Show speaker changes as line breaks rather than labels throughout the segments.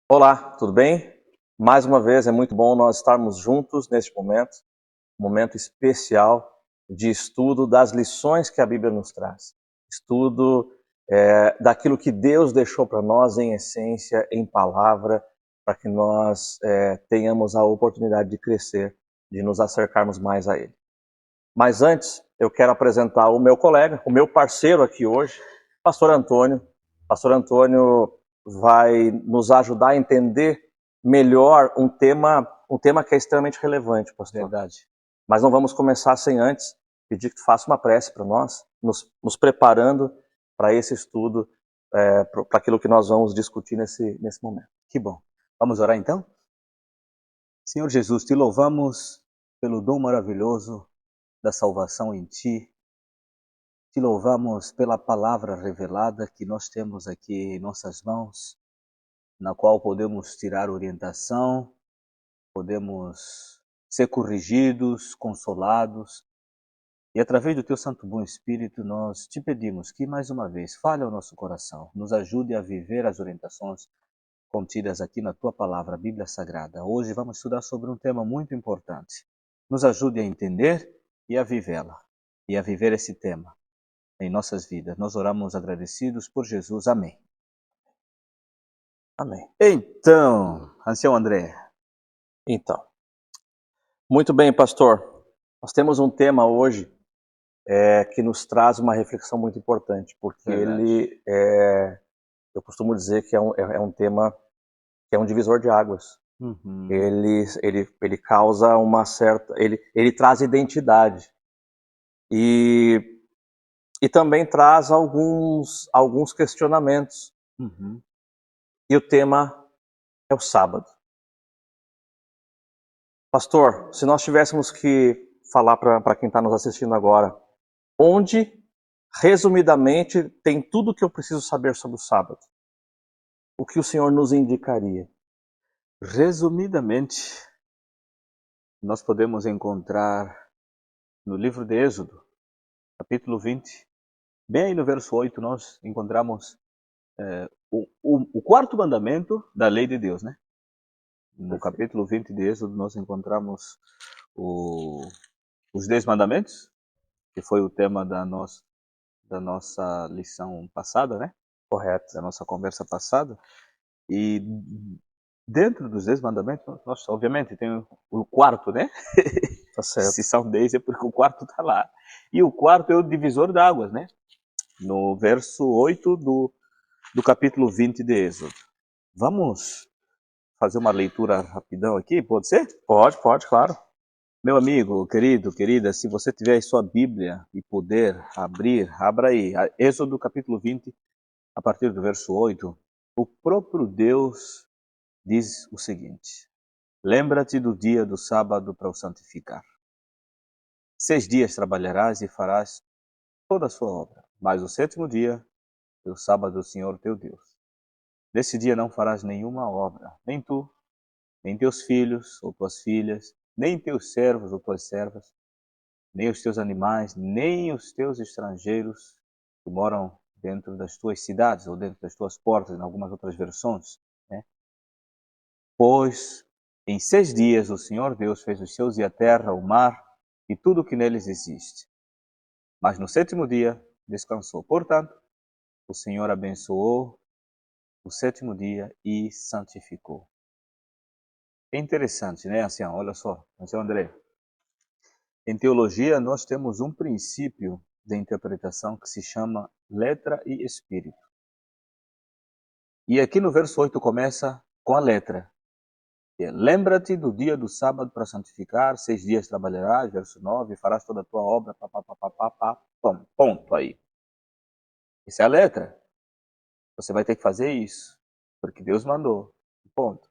Olá, tudo bem? Mais uma vez é muito bom nós estarmos juntos neste momento, um momento especial de estudo das lições que a Bíblia nos traz. Estudo daquilo que Deus deixou para nós em essência, em palavra, para que nós tenhamos a oportunidade de crescer, de nos acercarmos mais a Ele. Mas antes, eu quero apresentar o meu colega, o meu parceiro aqui hoje, Pastor Antônio. Pastor Antônio vai nos ajudar a entender melhor um tema que é extremamente relevante, pastor.
Verdade.
Mas não vamos começar sem antes pedir que tu faça uma prece para nós, nos preparando para esse estudo, para aquilo que nós vamos discutir nesse momento.
Que bom. Vamos orar então? Senhor Jesus, te louvamos pelo dom maravilhoso da salvação em Ti. Te louvamos pela palavra revelada que nós temos aqui em nossas mãos, na qual podemos tirar orientação, podemos ser corrigidos, consolados. E através do Teu Santo Bom Espírito, nós te pedimos que mais uma vez fale ao nosso coração, nos ajude a viver as orientações contidas aqui na Tua Palavra, a Bíblia Sagrada. Hoje vamos estudar sobre um tema muito importante. Nos ajude a entender e a vivê-la, e a viver esse tema em nossas vidas. Nós oramos agradecidos por Jesus. Amém.
Amém.
Então, Ancião André.
Então, muito bem, pastor. Nós temos um tema hoje que nos traz uma reflexão muito importante, porque
Verdade.
eu costumo dizer que é um tema que é um divisor de águas.
Uhum.
Ele causa uma certa, ele traz identidade e, e também traz alguns questionamentos.
Uhum.
E o tema é o sábado. Pastor, se nós tivéssemos que falar para quem está nos assistindo agora, onde, resumidamente, tem tudo o que eu preciso saber sobre o sábado, o que o senhor nos indicaria?
Resumidamente, nós podemos encontrar no livro de Êxodo, capítulo 20, bem aí no verso 8, nós encontramos o quarto mandamento da lei de Deus, né? No capítulo 20 de Êxodo, nós encontramos os 10 mandamentos, que foi o tema da nossa lição passada, né?
Correto.
Da nossa conversa passada. E dentro dos 10 mandamentos, nós obviamente tem o quarto, né?
Tá
Se
certo.
são 10 é porque o quarto está lá. E o quarto é o divisor de águas, né? No verso 8 do capítulo 20 de Êxodo. Vamos fazer uma leitura rapidão aqui, pode ser?
Pode, claro.
Meu amigo, querido, querida, se você tiver aí sua Bíblia e puder abrir, abra aí. Êxodo capítulo 20, a partir do verso 8. O próprio Deus diz o seguinte: lembra-te do dia do sábado para o santificar. 6 dias trabalharás e farás toda a sua obra, mas o sétimo dia é o sábado do Senhor teu Deus. Nesse dia não farás nenhuma obra, nem tu, nem teus filhos ou tuas filhas, nem teus servos ou tuas servas, nem os teus animais, nem os teus estrangeiros que moram dentro das tuas cidades ou dentro das tuas portas, em algumas outras versões, né? Pois em 6 dias o Senhor Deus fez os céus e a terra, o mar e tudo o que neles existe. Mas no sétimo dia descansou. Portanto, o Senhor abençoou o sétimo dia e santificou. É interessante, né, ancião? Olha só, ancião André. Em teologia, nós temos um princípio de interpretação que se chama letra e espírito. E aqui no verso 8 começa com a letra. Lembra-te do dia do sábado para santificar, 6 dias trabalharás, verso 9, farás toda a tua obra, ponto aí. Essa é a letra. Você vai ter que fazer isso, porque Deus mandou, ponto.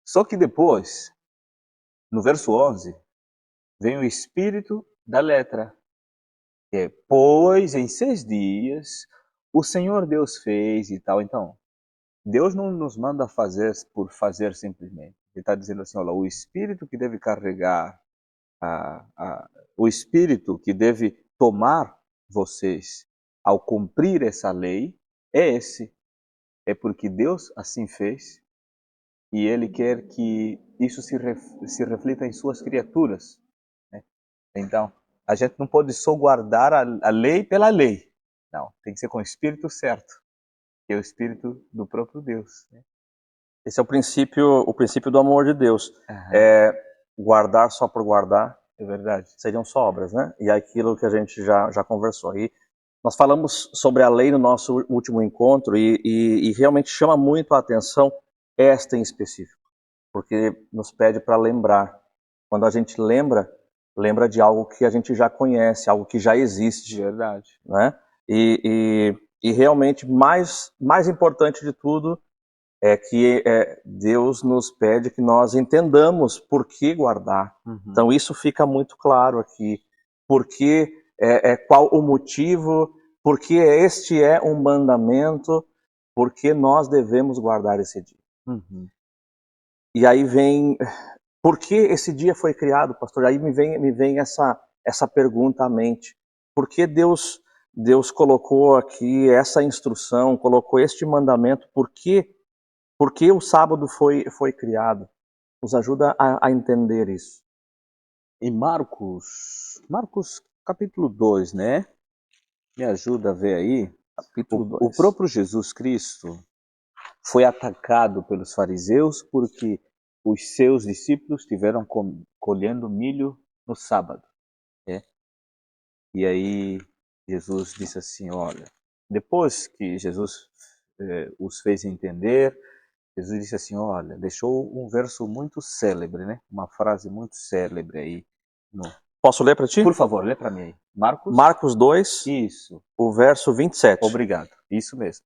Só que depois, no verso 11, vem o espírito da letra. Pois em 6 dias o Senhor Deus fez e tal. Então, Deus não nos manda fazer por fazer simplesmente. Ele está dizendo assim, olha, o espírito que deve carregar, o espírito que deve tomar vocês ao cumprir essa lei, é esse. É porque Deus assim fez e Ele quer que isso se reflita em suas criaturas, né? Então, a gente não pode só guardar a lei pela lei. Não, tem que ser com o Espírito certo, que é o Espírito do próprio Deus, né?
Esse é o princípio do amor de Deus.
Aham.
Guardar só por guardar
É verdade.
seriam só obras, né? E é aquilo que a gente já conversou aí. Nós falamos sobre a lei no nosso último encontro e realmente chama muito a atenção esta em específico, porque nos pede para lembrar. Quando a gente lembra de algo que a gente já conhece, algo que já existe,
Verdade.
né? E realmente mais importante de tudo é que Deus nos pede que nós entendamos por que guardar.
Uhum.
Então isso fica muito claro aqui. Por que, qual o motivo, porque este é um mandamento, porque nós devemos guardar esse dia.
Uhum.
E aí vem, por que esse dia foi criado, pastor? Aí me vem essa pergunta à mente. Por que Deus colocou aqui essa instrução, colocou este mandamento? Por que o sábado foi criado? Nos ajuda a entender isso.
Em Marcos capítulo 2, né? Me ajuda a ver aí.
Capítulo
O
2.
próprio Jesus Cristo foi atacado pelos fariseus porque os seus discípulos estiveram colhendo milho no sábado, né? E aí Jesus disse assim, olha, depois que Jesus os fez entender, Jesus disse assim, olha, deixou um verso muito célebre, né? Uma frase muito célebre aí.
Posso ler para ti?
Por favor, lê para mim aí.
Marcos 2,
Isso.
o verso 27.
Obrigado. Isso mesmo.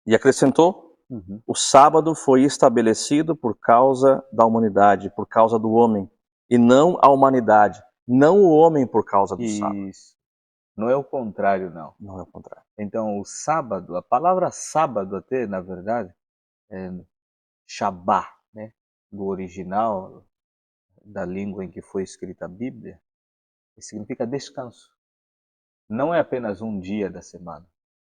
E acrescentou:
Uhum.
o sábado foi estabelecido por causa da humanidade, por causa do homem, e não a humanidade, não o homem por causa do sábado.
Isso. Não é o contrário, não.
Não é o contrário.
Então, o sábado, a palavra sábado até, na verdade, é Shabá, né? Do original, da língua em que foi escrita a Bíblia, significa descanso. Não é apenas um dia da semana,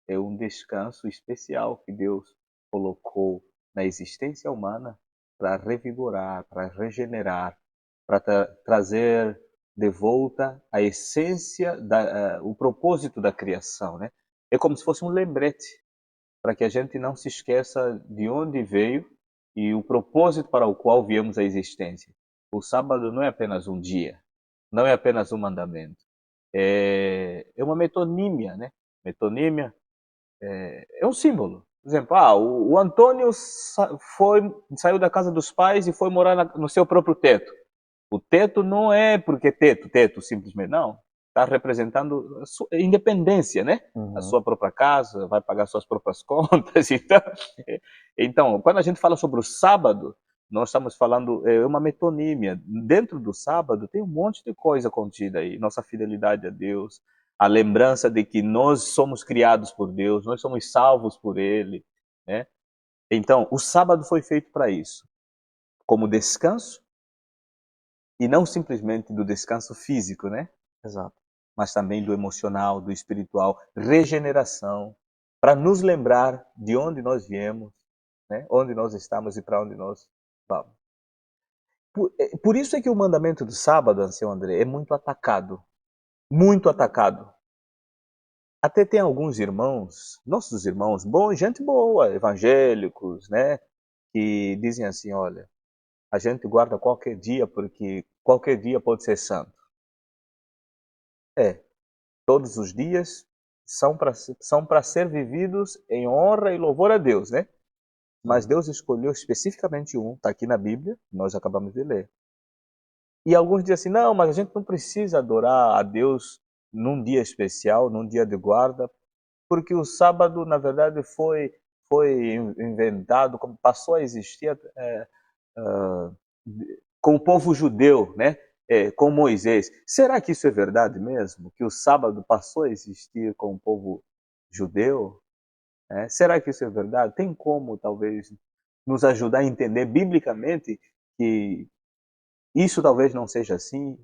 é um descanso especial que Deus colocou na existência humana para revigorar, para regenerar, para trazer de volta a essência, o propósito da criação, né? É como se fosse um lembrete para que a gente não se esqueça de onde veio e o propósito para o qual viemos à existência. O sábado não é apenas um dia, não é apenas um mandamento, é uma metonímia, né? Metonímia é um símbolo. Por exemplo, o Antônio saiu da casa dos pais e foi morar no seu próprio teto. O teto não é porque teto simplesmente, não. Está representando a sua independência, né? A sua própria casa, vai pagar suas próprias contas. Então, quando a gente fala sobre o sábado, nós estamos falando, é uma metonímia. Dentro do sábado tem um monte de coisa contida aí. Nossa fidelidade a Deus, a lembrança de que nós somos criados por Deus, nós somos salvos por Ele, né? Então, o sábado foi feito para isso, como descanso, e não simplesmente do descanso físico, né?
Exato.
Mas também do emocional, do espiritual, regeneração, para nos lembrar de onde nós viemos, né? Onde nós estamos e para onde nós vamos. Por isso é que o mandamento do sábado, Ancião André, é muito atacado. Muito atacado. Até tem alguns irmãos, nossos irmãos, gente boa, evangélicos, né? Que dizem assim, olha, a gente guarda qualquer dia porque qualquer dia pode ser santo. Todos os dias são para ser vividos em honra e louvor a Deus, né? Mas Deus escolheu especificamente um, está aqui na Bíblia, nós acabamos de ler. E alguns dizem assim, não, mas a gente não precisa adorar a Deus num dia especial, num dia de guarda, porque o sábado, na verdade, foi inventado, passou a existir com o povo judeu, né? Com Moisés. Será que isso é verdade mesmo? Que o sábado passou a existir com o povo judeu? Será que isso é verdade? Tem como, talvez, nos ajudar a entender biblicamente que isso talvez não seja assim?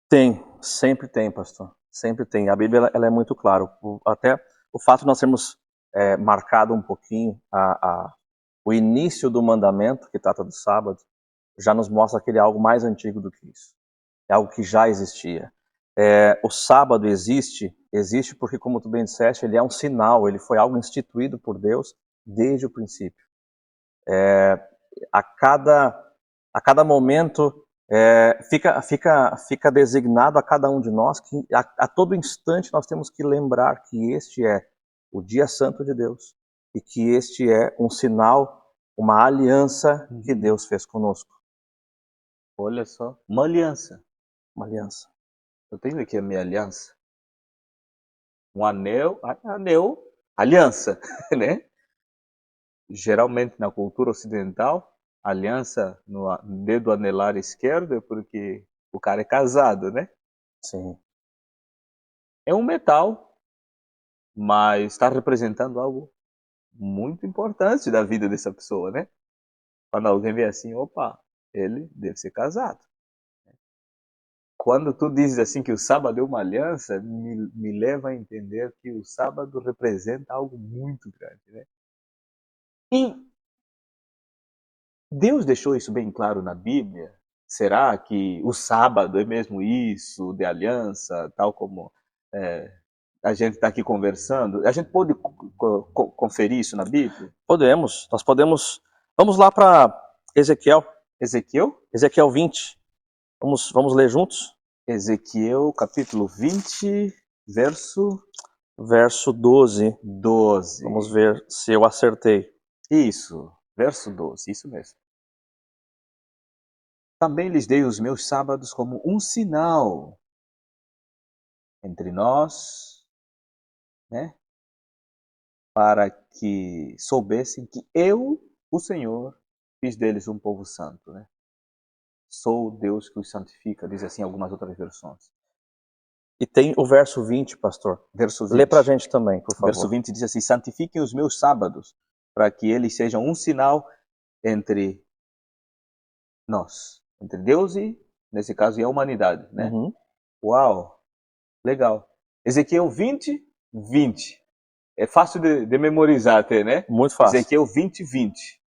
Tem, sempre tem, pastor. Sempre tem. A Bíblia ela é muito clara. Até o fato de nós termos marcado um pouquinho o início do mandamento, que trata do sábado, já nos mostra que ele é algo mais antigo do que isso. É algo que já existia. O sábado existe porque, como tu bem disseste, ele é um sinal, ele foi algo instituído por Deus desde o princípio. A cada momento fica designado a cada um de nós que a todo instante nós temos que lembrar que este é o dia santo de Deus e que este é um sinal, uma aliança que Deus fez conosco.
Olha só, uma aliança.
Uma aliança.
Eu tenho aqui a minha aliança. Um anel, aliança, né? Geralmente na cultura ocidental, aliança no dedo anelar esquerdo é porque o cara é casado, né?
Sim.
É um metal, mas está representando algo muito importante da vida dessa pessoa, né? Quando alguém vê assim, opa, ele deve ser casado. Quando tu dizes assim que o sábado é uma aliança, me leva a entender que o sábado representa algo muito grande, né? E Deus deixou isso bem claro na Bíblia? Será que o sábado é mesmo isso, de aliança, tal como a gente está aqui conversando? A gente pode conferir isso na Bíblia?
Nós podemos. Vamos lá para Ezequiel.
Ezequiel
20. Vamos ler juntos?
Ezequiel capítulo 20, verso
Verso 12.
12.
Vamos ver se eu acertei.
Isso, verso 12, isso mesmo. Também lhes dei os meus sábados como um sinal entre nós, né? Para que soubessem que eu, o Senhor, fiz deles um povo santo, né? Sou o Deus que os santifica, diz assim algumas outras versões.
E tem o verso 20, pastor.
Verso 20.
Lê pra gente também, por favor.
Verso 20 diz assim: santifiquem os meus sábados, para que eles sejam um sinal entre nós, entre Deus e, nesse caso, e a humanidade, né?
Uhum.
Uau, legal. Ezequiel 20, 20. É fácil de memorizar até, né?
Muito fácil.
Ezequiel 20, 20.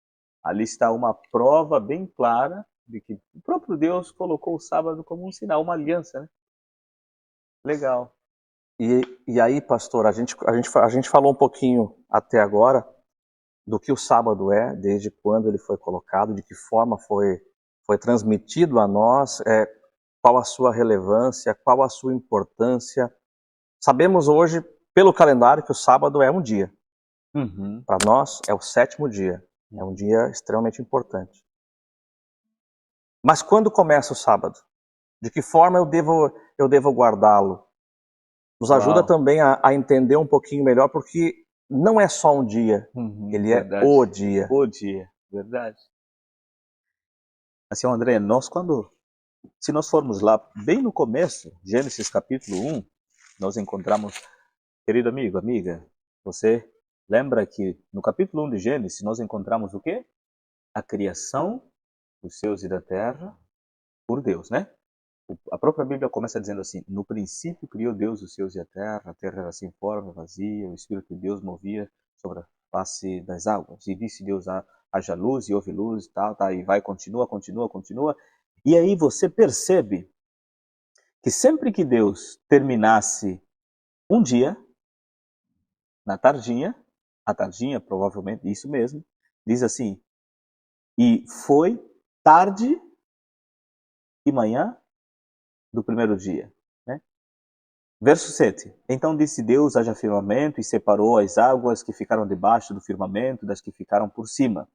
Ali está uma prova bem clara de que o próprio Deus colocou o sábado como um sinal, uma aliança, né? Legal.
E aí, pastor, a gente falou um pouquinho até agora do que o sábado é, desde quando ele foi colocado, de que forma foi transmitido a nós, qual a sua relevância, qual a sua importância. Sabemos hoje, pelo calendário, que o sábado é um dia.
Uhum.
Para nós, é o 7º dia. É um dia extremamente importante. Mas quando começa o sábado? De que forma eu devo guardá-lo? Nos ajuda
Uau.
também a entender um pouquinho melhor, porque não é só um dia, ele
Verdade.
é o dia.
O dia, verdade. Assim, André, se nós formos lá bem no começo, Gênesis capítulo 1, nós encontramos, querido amigo, amiga, você lembra que no capítulo 1 de Gênesis nós encontramos o quê? A criação dos céus e da terra por Deus, né? A própria Bíblia começa dizendo assim: no princípio criou Deus os céus e a terra era sem forma, vazia, o Espírito de Deus movia sobre a face das águas. E disse Deus: haja luz, e houve luz, tal, e vai, continua. E aí você percebe que sempre que Deus terminasse um dia, na tardinha, a tardinha provavelmente, isso mesmo, diz assim: e foi tarde e manhã do primeiro dia, né? Verso 7. Então disse Deus: haja firmamento, e separou as águas que ficaram debaixo do firmamento das que ficaram por cima.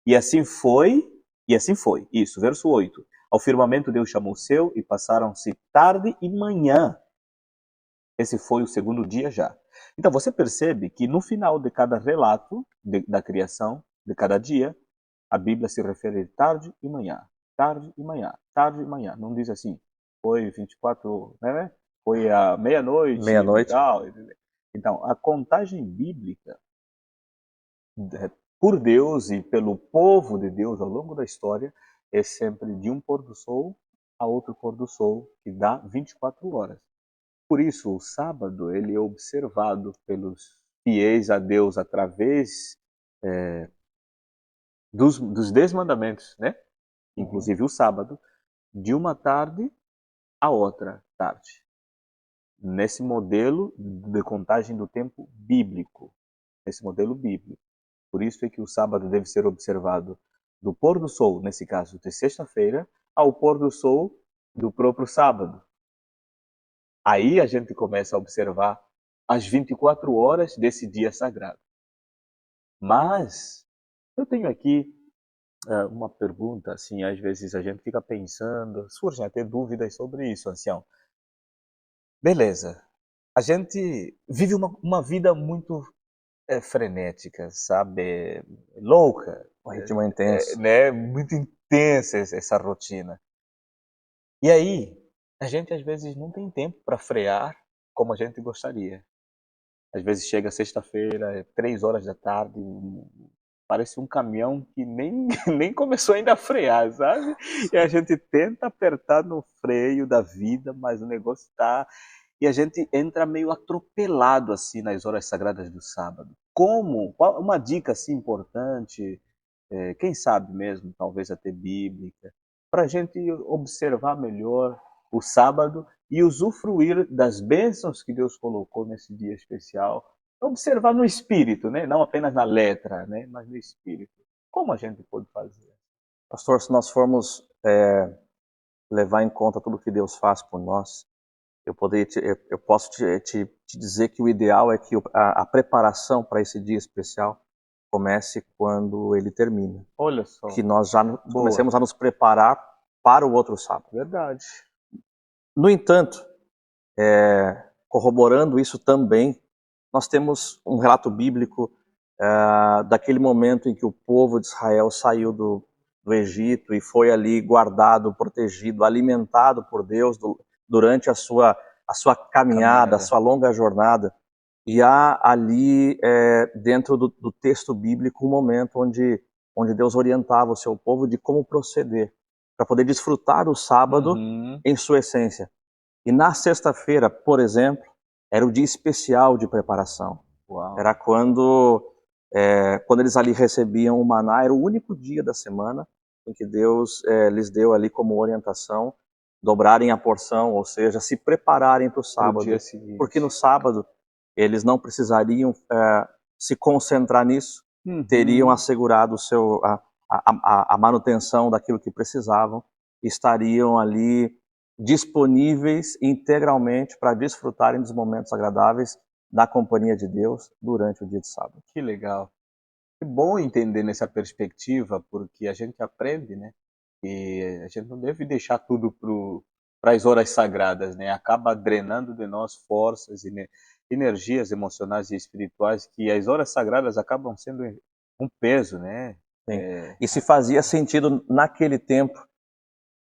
E assim foi, Isso, verso 8. Ao firmamento Deus chamou o seu, e passaram-se tarde e manhã. Esse foi o segundo dia já. Então você percebe que no final de cada relato da criação, de cada dia, a Bíblia se refere tarde e manhã. Tarde e manhã, tarde e manhã. Não diz assim, foi 24, né? Foi à meia-noite.
Meia-noite.
Então, a contagem bíblica por Deus e pelo povo de Deus ao longo da história é sempre de um pôr do sol a outro pôr do sol, que dá 24 horas. Por isso, o sábado ele é observado pelos fiéis a Deus através dos 10 mandamentos, né? Inclusive o sábado, de uma tarde a outra tarde. Nesse modelo de contagem do tempo bíblico. Nesse modelo bíblico. Por isso é que o sábado deve ser observado do pôr do sol, nesse caso de sexta-feira, ao pôr do sol do próprio sábado. Aí a gente começa a observar as 24 horas desse dia sagrado. Mas eu tenho aqui uma pergunta, assim, às vezes a gente fica pensando, surgem até dúvidas sobre isso, ancião. Beleza, a gente vive uma vida muito frenética, sabe? Louca,
Um ritmo intenso.
né? Muito intensa essa rotina. E aí, a gente às vezes não tem tempo para frear como a gente gostaria. Às vezes chega sexta-feira, 3 horas da tarde, parece um caminhão que nem, nem começou ainda a frear, sabe? E a gente tenta apertar no freio da vida, mas o negócio está... E a gente entra meio atropelado assim nas horas sagradas do sábado. Como? Uma dica assim importante, quem sabe mesmo, talvez até bíblica, para a gente observar melhor o sábado e usufruir das bênçãos que Deus colocou nesse dia especial. Observar no espírito, né? Não apenas na letra, né? Mas no espírito. Como a gente pode fazer?
Pastor, se nós formos levar em conta tudo que Deus faz por nós, eu posso te dizer que o ideal é que a preparação para esse dia especial comece quando ele termina.
Olha só.
Que nós já comecemos a nos preparar para o outro sábado.
Verdade.
No entanto, corroborando isso também, nós temos um relato bíblico daquele momento em que o povo de Israel saiu do Egito e foi ali guardado, protegido, alimentado por Deus durante a sua caminhada, a sua longa jornada. E há ali, dentro do texto bíblico, um momento onde Deus orientava o seu povo de como proceder, para poder desfrutar do sábado em sua essência. E na sexta-feira, por exemplo, era o dia especial de preparação.
Uau.
Era quando eles ali recebiam o maná, era o único dia da semana em que Deus lhes deu ali como orientação dobrarem a porção, ou seja, se prepararem para o sábado. Porque no sábado eles não precisariam se concentrar nisso, teriam assegurado a manutenção daquilo que precisavam, estariam ali disponíveis integralmente para desfrutarem dos momentos agradáveis da companhia de Deus durante o dia de sábado.
Que legal. É bom entender nessa perspectiva, porque a gente aprende, né? E a gente não deve deixar tudo para as horas sagradas, né? Acaba drenando de nós forças e energias emocionais e espirituais, que as horas sagradas acabam sendo um peso, né?
E se fazia sentido naquele tempo,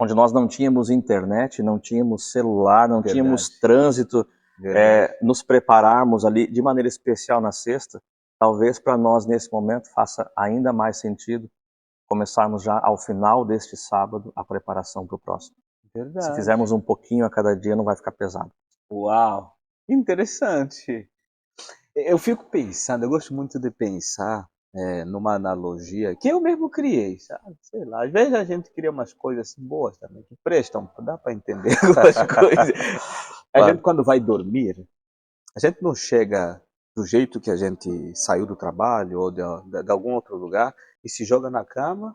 onde nós não tínhamos internet, não tínhamos celular, não tínhamos trânsito, nos prepararmos ali de maneira especial na sexta, talvez para nós nesse momento faça ainda mais sentido começarmos já ao final deste sábado a preparação para o próximo.
Verdade.
Se fizermos um pouquinho a cada dia, não vai ficar pesado.
Uau, interessante. Eu fico pensando, eu gosto muito de pensar numa analogia que eu mesmo criei, sabe? Sei lá, às vezes a gente cria umas coisas assim boas também, que prestam, dá para entender algumas coisas. A gente quando vai dormir, a gente não chega do jeito que a gente saiu do trabalho ou de algum outro lugar e se joga na cama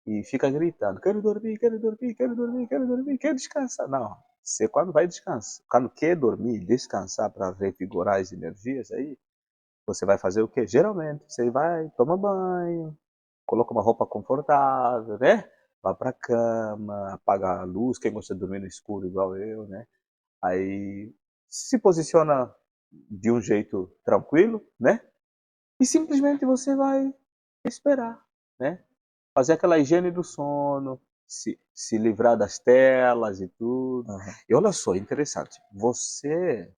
e fica gritando, quero dormir, quero dormir, quero dormir, quero dormir, quero descansar. Não, você quando vai descansar, quando quer dormir, descansar para revigorar as energias aí, você vai fazer o quê? Geralmente, você vai, toma banho, coloca uma roupa confortável, né? Vai pra cama, apaga a luz, quem gosta de dormir no escuro igual eu, né? Aí se posiciona de um jeito tranquilo, né? E simplesmente você vai esperar, né? Fazer aquela higiene do sono, se livrar das telas e tudo. E olha só, interessante, você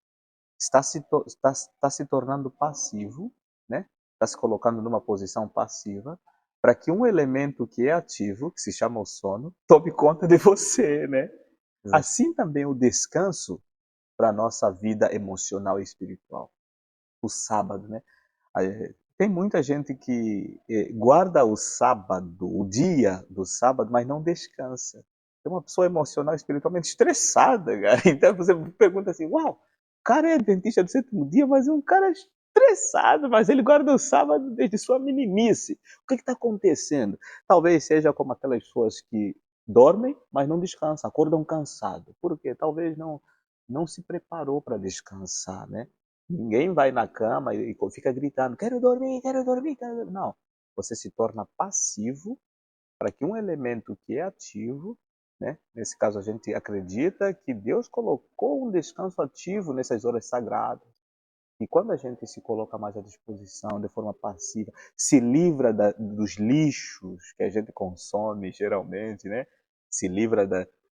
está se tornando passivo, né? Está se colocando numa posição passiva para que um elemento que é ativo, que se chama o sono, tome conta de você, né? Assim também o descanso para a nossa vida emocional e espiritual. O sábado, né? Tem muita gente que guarda o sábado, o dia do sábado, mas não descansa. É uma pessoa emocional, espiritualmente estressada, cara. Então você pergunta assim, uau, o cara é adventista do sétimo dia, mas é um cara estressado, mas ele guarda o sábado desde sua meninice. O que está acontecendo? Talvez seja como aquelas pessoas que dormem, mas não descansam, acordam cansado. Por quê? Talvez não se preparou para descansar, né? Ninguém vai na cama e fica gritando, quero dormir, quero dormir, quero dormir. Não, você se torna passivo para que um elemento que é ativo, né? Nesse caso a gente acredita que Deus colocou um descanso ativo nessas horas sagradas. E quando a gente se coloca mais à disposição de forma passiva, se livra dos lixos que a gente consome geralmente, né? Se livra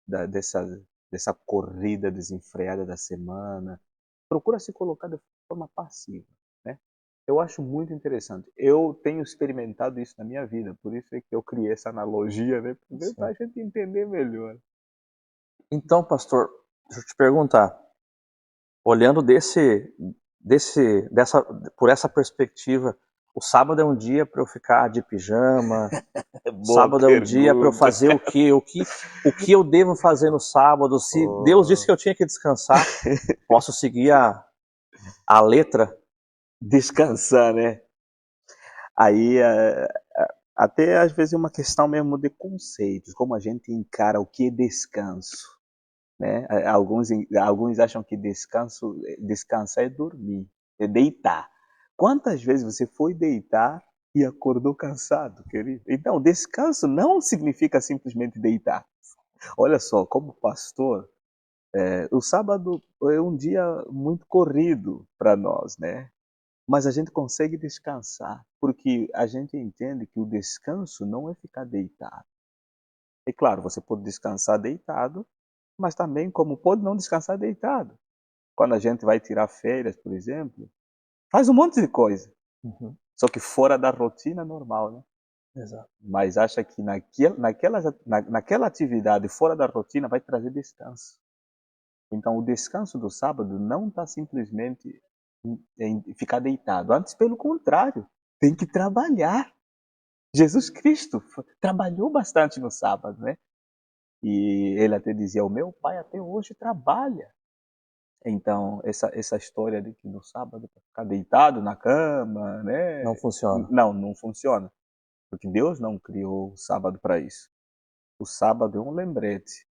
dessa corrida desenfreada da semana, procura se colocar de forma passiva, né? Eu acho muito interessante. Eu tenho experimentado isso na minha vida, por isso é que eu criei essa analogia, né? Para a gente entender melhor.
Então, pastor, deixa eu te perguntar, olhando por essa perspectiva, o sábado é um dia para eu ficar de pijama,
Boa
sábado é um dia para eu
pergunta.
fazer o quê? O que eu devo fazer no sábado? Se Deus disse que eu tinha que descansar, posso seguir a letra?
Descansar, né? Aí, até às vezes é uma questão mesmo de conceitos, como a gente encara o que é descanso, né? Alguns acham que descansar é dormir, é deitar. Quantas vezes você foi deitar e acordou cansado, querido? Então, descanso não significa simplesmente deitar. Olha só, como pastor, o sábado é um dia muito corrido para nós, né? Mas a gente consegue descansar, porque a gente entende que o descanso não é ficar deitado. É claro, você pode descansar deitado, mas também como pode não descansar deitado. Quando a gente vai tirar férias, por exemplo, faz um monte de coisa,
Uhum,
só que fora da rotina normal, né?
exato.
Mas acha que naquela atividade fora da rotina vai trazer descanso. Então, o descanso do sábado não está simplesmente em ficar deitado. Antes, pelo contrário, tem que trabalhar. Jesus Cristo trabalhou bastante no sábado, né? E ele até dizia: o meu pai até hoje trabalha. Então, essa história de que no sábado para ficar deitado na cama,
Não
né?
funciona.
Não funciona. Porque Deus não criou o sábado para isso. O sábado é um lembrete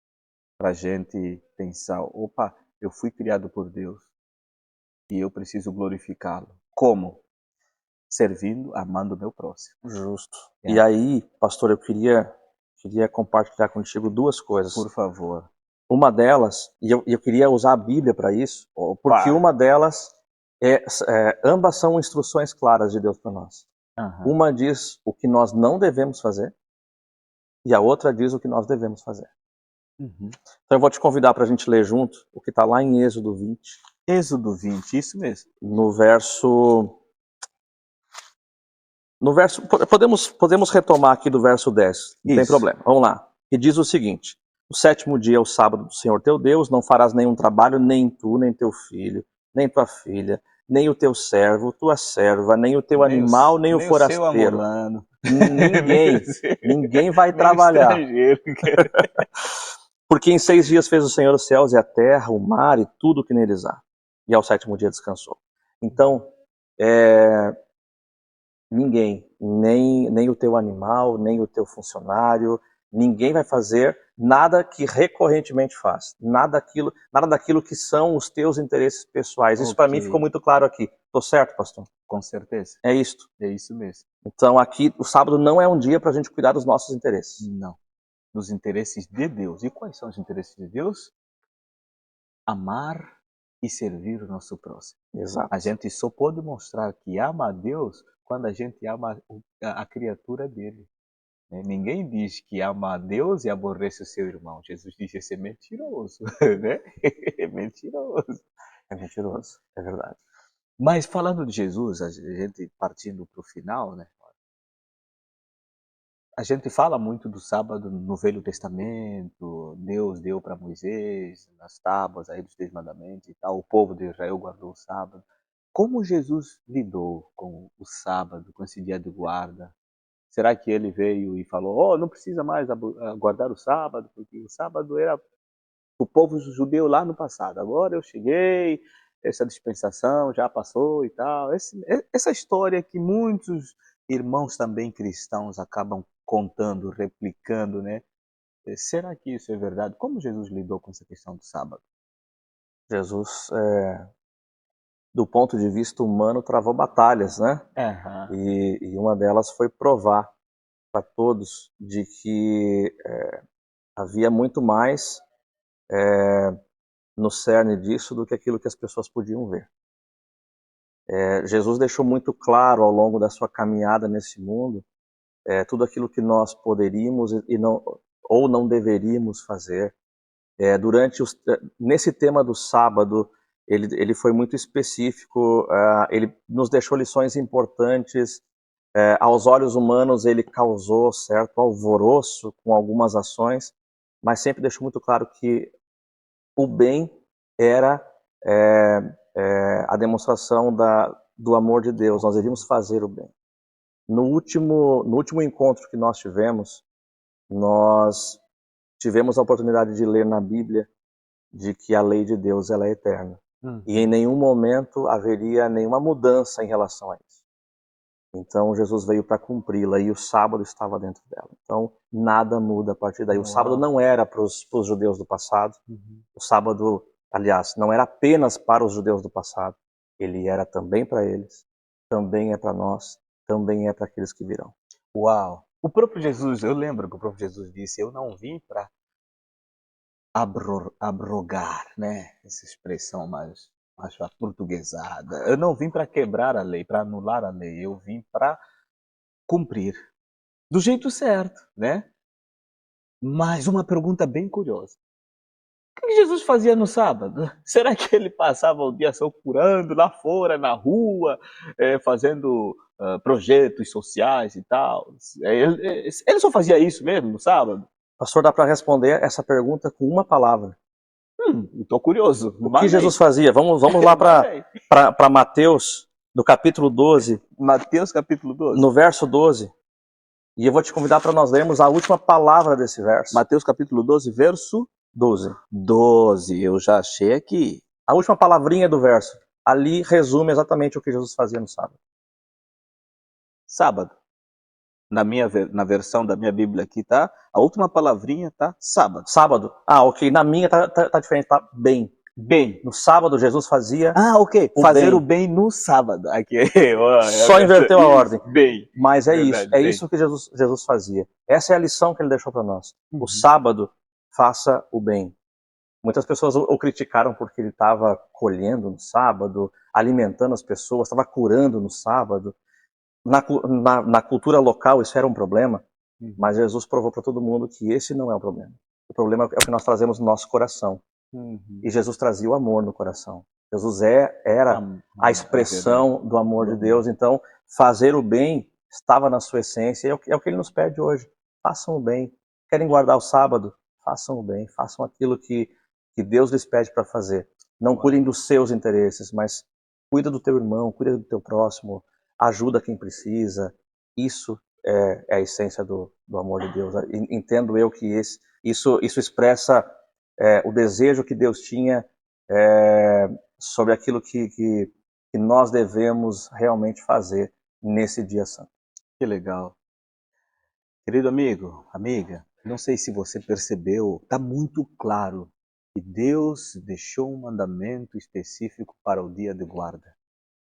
para a gente pensar: opa, eu fui criado por Deus e eu preciso glorificá-lo. Como? Servindo, amando o meu próximo.
Justo. E
É,
aí, pastor, eu queria compartilhar contigo duas
por
coisas.
favor.
Uma delas, e eu queria usar a Bíblia para isso, porque
Pá.
uma delas ambas são instruções claras de Deus para nós.
Aham.
Uma diz o que nós não devemos fazer e a outra diz o que nós devemos fazer.
Uhum.
Então eu vou te convidar para a gente ler junto o que está lá em Êxodo 20,
Êxodo 20, isso mesmo.
no verso. Podemos retomar aqui do verso 10, não tem
Isso.
problema. Vamos lá. E diz o seguinte: o sétimo dia é o sábado do Senhor teu Deus, não farás nenhum trabalho, nem tu, nem teu filho, nem tua filha, nem o teu servo, tua serva, nem o teu animal, nem o
Nem o seu
forasteiro.
angolano, nem o
Ninguém,
seu,
ninguém vai
nem o
trabalhar.
estrangeiro.
Porque em 6 dias fez o Senhor os céus e a terra, o mar e tudo o que neles há. E ao sétimo dia descansou. Então, ninguém, nem o teu animal, nem o teu funcionário, ninguém vai fazer nada que recorrentemente faz. Nada daquilo que são os teus interesses pessoais. Isso para
Ok,
mim ficou muito claro aqui. Tô certo, pastor?
com certeza.
É isto.
É isso mesmo.
Então aqui, o sábado não é um dia para a gente cuidar dos nossos interesses.
Não. Dos interesses de Deus. E quais são os interesses de Deus? Amar e servir o nosso próximo. A
Exato.
gente só pode mostrar que ama a Deus quando a gente ama a criatura dele. Né? Ninguém diz que ama a Deus e aborrece o seu irmão. Jesus disse: esse é mentiroso. Né? É mentiroso.
É mentiroso, é verdade.
Mas falando de Jesus, a gente partindo para o final, né? A gente fala muito do sábado no Velho Testamento. Deus deu para Moisés nas tábuas aí dos Dez Mandamentos e tal. O povo de Israel guardou o sábado. como Jesus lidou com o sábado, com esse dia de guarda? Será que ele veio e falou, oh, não precisa mais guardar o sábado, porque o sábado era o povo judeu lá no passado. Agora eu cheguei, essa dispensação já passou e tal. Essa história que muitos irmãos também cristãos acabam contando, replicando, né? Será que isso é verdade? Como Jesus lidou com essa questão do sábado?
Jesus, do ponto de vista humano, travou batalhas, né?
Aham.
E uma delas foi provar para todos de que havia muito mais no cerne disso do que aquilo que as pessoas podiam ver. Jesus deixou muito claro ao longo da sua caminhada nesse mundo tudo aquilo que nós poderíamos ou não deveríamos fazer. Nesse tema do sábado, ele foi muito específico, ele nos deixou lições importantes. Aos olhos humanos, ele causou certo alvoroço com algumas ações, mas sempre deixou muito claro que o bem era a demonstração do amor de Deus. Nós devíamos fazer o bem. No último encontro que nós tivemos a oportunidade de ler na Bíblia de que a lei de Deus ela é eterna. E em nenhum momento haveria nenhuma mudança em relação a isso. Então Jesus veio para cumpri-la e o sábado estava dentro dela. Então nada muda a partir daí. O sábado não era para os judeus do passado. O sábado, aliás, não era apenas para os judeus do passado. Ele era também para eles, também é para nós, também é para aqueles que virão.
Uau! O próprio Jesus, eu lembro que o próprio Jesus disse, eu não vim para abrogar, né? Essa expressão mais portuguesada. Eu não vim para quebrar a lei, para anular a lei. Eu vim para cumprir do jeito certo, né? Mas uma pergunta bem curiosa. O que Jesus fazia no sábado? Será que ele passava o dia só curando lá fora, na rua, fazendo projetos sociais e tal? Ele só fazia isso mesmo no sábado?
Pastor, dá para responder essa pergunta com uma palavra.
Estou curioso.
O que Jesus fazia? Vamos lá para Mateus, no capítulo 12.
Mateus capítulo 12.
No verso 12. E eu vou te convidar para nós lermos a última palavra desse verso.
Mateus capítulo 12, verso
12.
12, eu já achei aqui.
A última palavrinha do verso. Ali resume exatamente o que Jesus fazia no sábado.
Sábado. Na versão da minha Bíblia aqui, tá? A última palavrinha tá sábado.
Sábado. Ah, ok. Na minha tá diferente, tá bem.
Bem.
No sábado, Jesus fazia...
ok. Fazer o bem no sábado. Aqui.
Só inverteu a ordem.
Bem.
Mas é verdade, isso. É bem. Isso que Jesus fazia. Essa é a lição que ele deixou para nós. O sábado, faça o bem. Muitas pessoas o criticaram porque ele estava colhendo no sábado, alimentando as pessoas, estava curando no sábado. Na cultura local isso era um problema, mas Jesus provou para todo mundo que esse não é o problema. O problema é o que nós trazemos no nosso coração. E Jesus trazia o amor no coração. Jesus era a expressão do amor de Deus. Então, fazer o bem estava na sua essência. É o que ele nos pede hoje. Façam o bem. Querem guardar o sábado? Façam o bem. Façam aquilo que Deus lhes pede para fazer. Não cuidem dos seus interesses, mas cuida do teu irmão, cuida do teu próximo, ajuda quem precisa. Isso é a essência do amor de Deus. Entendo eu que isso expressa o desejo que Deus tinha sobre aquilo que nós devemos realmente fazer nesse dia santo.
Que legal. Querido amigo, amiga, não sei se você percebeu, está muito claro que Deus deixou um mandamento específico para o dia de guarda,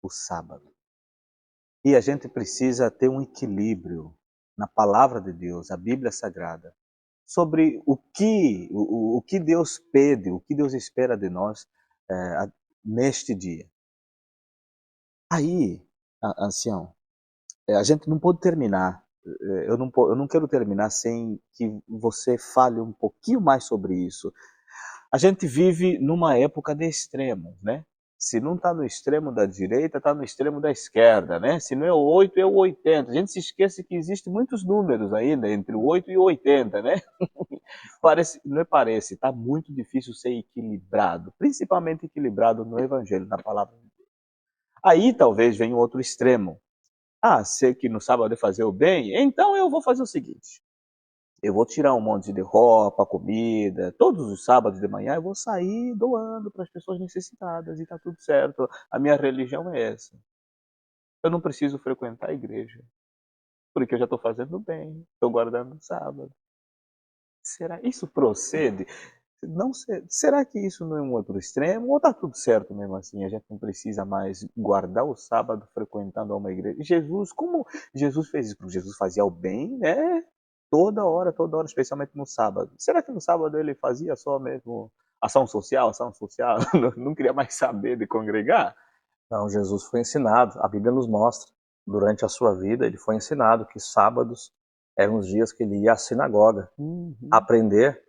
o sábado. E a gente precisa ter um equilíbrio na palavra de Deus, a Bíblia Sagrada, sobre o que Deus pede, o que Deus espera de nós neste dia. Aí, ancião, a gente não pode terminar, eu não quero terminar sem que você fale um pouquinho mais sobre isso. A gente vive numa época de extremos, né? Se não está no extremo da direita, está no extremo da esquerda, né? Se não é o 8, é o 80. A gente se esquece que existem muitos números ainda, entre o 8 e o 80, né? Está muito difícil ser equilibrado, principalmente equilibrado no Evangelho, na palavra de Deus. Aí talvez venha um outro extremo. Ah, sei que no sábado é fazer o bem, então eu vou fazer o seguinte. Eu vou tirar um monte de roupa, comida, todos os sábados de manhã eu vou sair doando para as pessoas necessitadas e tá tudo certo. A minha religião é essa. Eu não preciso frequentar a igreja, porque eu já estou fazendo bem, estou guardando o sábado. Será isso procede? Não sei. Será que isso não é um outro extremo? Ou está tudo certo mesmo assim? A gente não precisa mais guardar o sábado frequentando uma igreja. Jesus, como Jesus fez isso? Porque Jesus fazia o bem, né? Toda hora, especialmente no sábado. Será que no sábado ele fazia só mesmo ação social, ação social? Não queria mais saber de congregar?
Não, Jesus foi ensinado, a Bíblia nos mostra, durante a sua vida, ele foi ensinado que sábados eram os dias que ele ia à sinagoga
Uhum.
aprender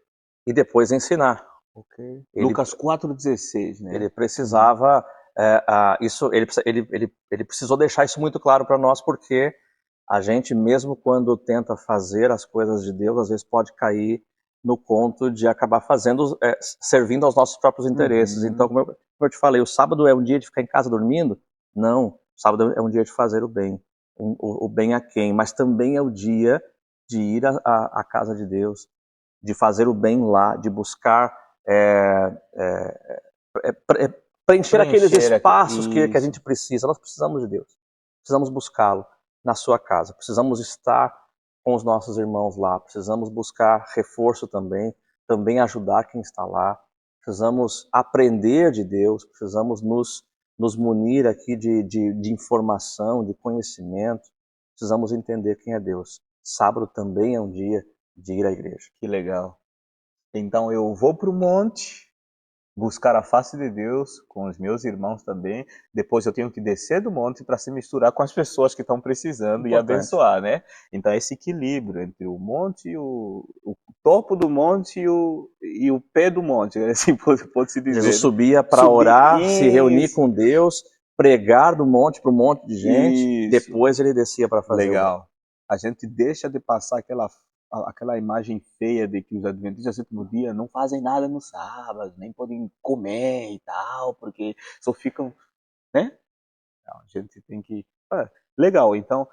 e depois ensinar.
Ok.
Ele,
Lucas 4,16, né?
ele precisava, ele precisou deixar isso muito claro para nós, porque a gente, mesmo quando tenta fazer as coisas de Deus, às vezes pode cair no conto de acabar fazendo, servindo aos nossos próprios interesses. Então,
Uhum.
como eu te falei, o sábado é um dia de ficar em casa dormindo? Não, o sábado é um dia de fazer o bem. O bem a quem? Mas também é o dia de ir à casa de Deus, de fazer o bem lá, de buscar é, é, preencher aqueles
Preencher aqui.
espaços que a
Isso.
gente precisa. Nós precisamos de Deus, precisamos buscá-lo na sua casa, precisamos estar com os nossos irmãos lá, precisamos buscar reforço também ajudar quem está lá, precisamos aprender de Deus, precisamos nos munir aqui de informação, de conhecimento, precisamos entender quem é Deus. Sábado também é um dia de ir à igreja.
Que legal. Então eu vou para o monte buscar a face de Deus com os meus irmãos também. Depois eu tenho que descer do monte para se misturar com as pessoas que estão precisando e
Importante.
abençoar, né? Então esse equilíbrio entre o monte, o topo do monte e o pé do monte, assim pode-se
Jesus
dizer, né?
subia para
Subir
orar, se reunir
isso,
com Deus, pregar do monte para um monte de gente,
isso.
depois ele descia para fazer o bem.
Legal. A gente deixa de passar aquela imagem feia de que os adventistas do sétimo dia não fazem nada no sábado, nem podem comer e tal, porque só ficam, né? Não, a gente tem que... legal, então,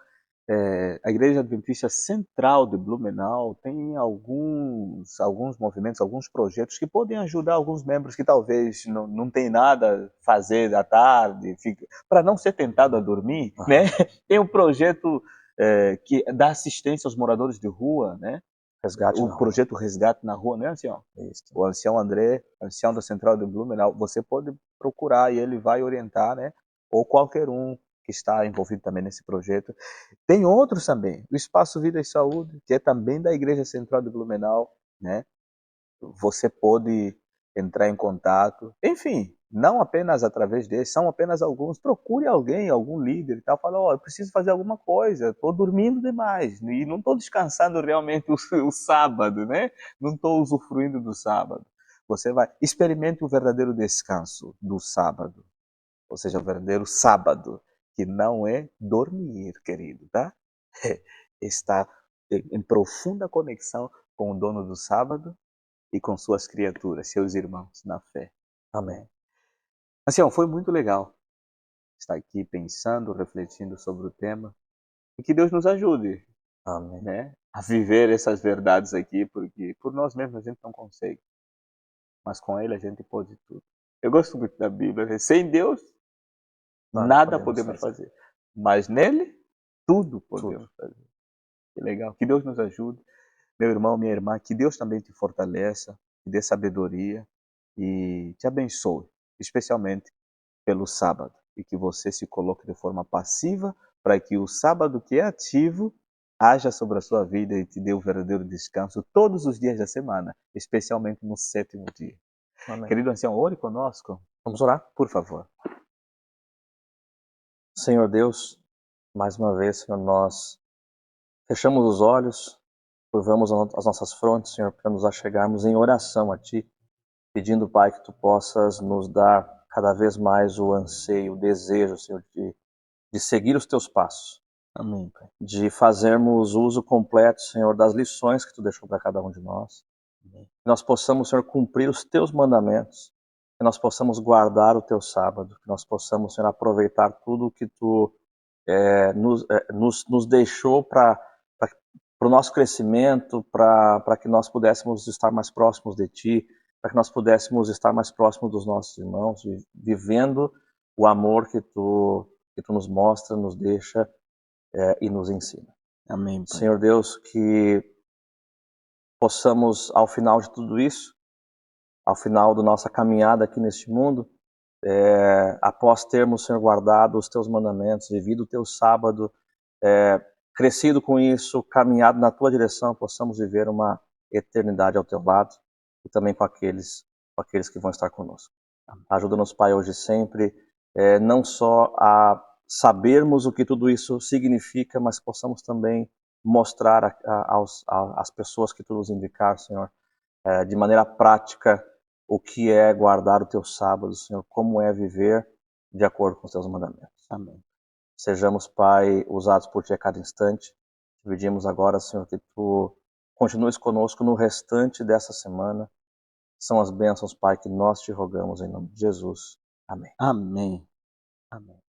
a Igreja Adventista Central de Blumenau tem alguns movimentos, alguns projetos que podem ajudar alguns membros que talvez não tem nada a fazer à tarde, para não ser tentado a dormir, né? Tem um projeto que dá assistência aos moradores de rua, né?
Resgate
O
na rua.
projeto Resgate na Rua, né, ancião?
Isso.
O ancião André, ancião da Central de Blumenau, você pode procurar e ele vai orientar, né? Ou qualquer um que está envolvido também nesse projeto. Tem outros também, o Espaço Vida e Saúde, que é também da Igreja Central de Blumenau, né? Você pode entrar em contato. Enfim, não apenas através desses, são apenas alguns. Procure alguém, algum líder e tal. Fala, eu preciso fazer alguma coisa, estou dormindo demais e não estou descansando realmente o sábado, né? Não estou usufruindo do sábado. Você vai, experimente o verdadeiro descanso do sábado, ou seja, o verdadeiro sábado, que não é dormir, querido, tá? Está em profunda conexão com o dono do sábado e com suas criaturas, seus irmãos na fé.
Amém.
Assim, foi muito legal estar aqui pensando, refletindo sobre o tema e que Deus nos ajude,
Amém.
né, a viver essas verdades aqui, porque por nós mesmos a gente não consegue, mas com Ele a gente pode tudo. Eu gosto muito da Bíblia, né? Sem Deus nada podemos fazer, mas nele tudo podemos fazer. Que legal, que Deus nos ajude. Meu irmão, minha irmã, que Deus também te fortaleça, te dê sabedoria e te abençoe, especialmente pelo sábado, e que você se coloque de forma passiva para que o sábado que é ativo haja sobre a sua vida e te dê o verdadeiro descanso todos os dias da semana, especialmente no sétimo dia.
Amém.
Querido ancião, ore conosco,
Vamos orar?
por favor.
Senhor Deus, mais uma vez, Senhor, nós fechamos os olhos, curvamos as nossas frontes, Senhor, para nos achegarmos em oração a Ti, pedindo, Pai, que Tu possas nos dar cada vez mais o anseio, o desejo, Senhor, de seguir os Teus passos,
Amém, Pai.
de fazermos uso completo, Senhor, das lições que Tu deixou para cada um de nós. Que nós possamos, Senhor, cumprir os Teus mandamentos, que nós possamos guardar o Teu sábado, que nós possamos, Senhor, aproveitar tudo o que Tu nos deixou para o nosso crescimento, para que nós pudéssemos estar mais próximos de Ti, para que nós pudéssemos estar mais próximos dos nossos irmãos, vivendo o amor que Tu nos mostra, nos deixa e nos ensina.
Amém, Pai.
Senhor Deus, que possamos, ao final de tudo isso, ao final da nossa caminhada aqui neste mundo, após termos, Senhor, guardado os Teus mandamentos, vivido o Teu sábado, crescido com isso, caminhado na Tua direção, possamos viver uma eternidade ao Teu lado e também com aqueles que vão estar conosco. Ajuda-nos, Pai, hoje e sempre, não só a sabermos o que tudo isso significa, mas possamos também mostrar às pessoas que Tu nos indicar, Senhor, de maneira prática, o que é guardar o Teu sábado, Senhor, como é viver de acordo com os Teus mandamentos.
Amém.
Sejamos, Pai, usados por Ti a cada instante. Te pedimos agora, Senhor, que Tu continues conosco no restante dessa semana. São as bênçãos, Pai, que nós Te rogamos em nome de Jesus. Amém.
Amém. Amém.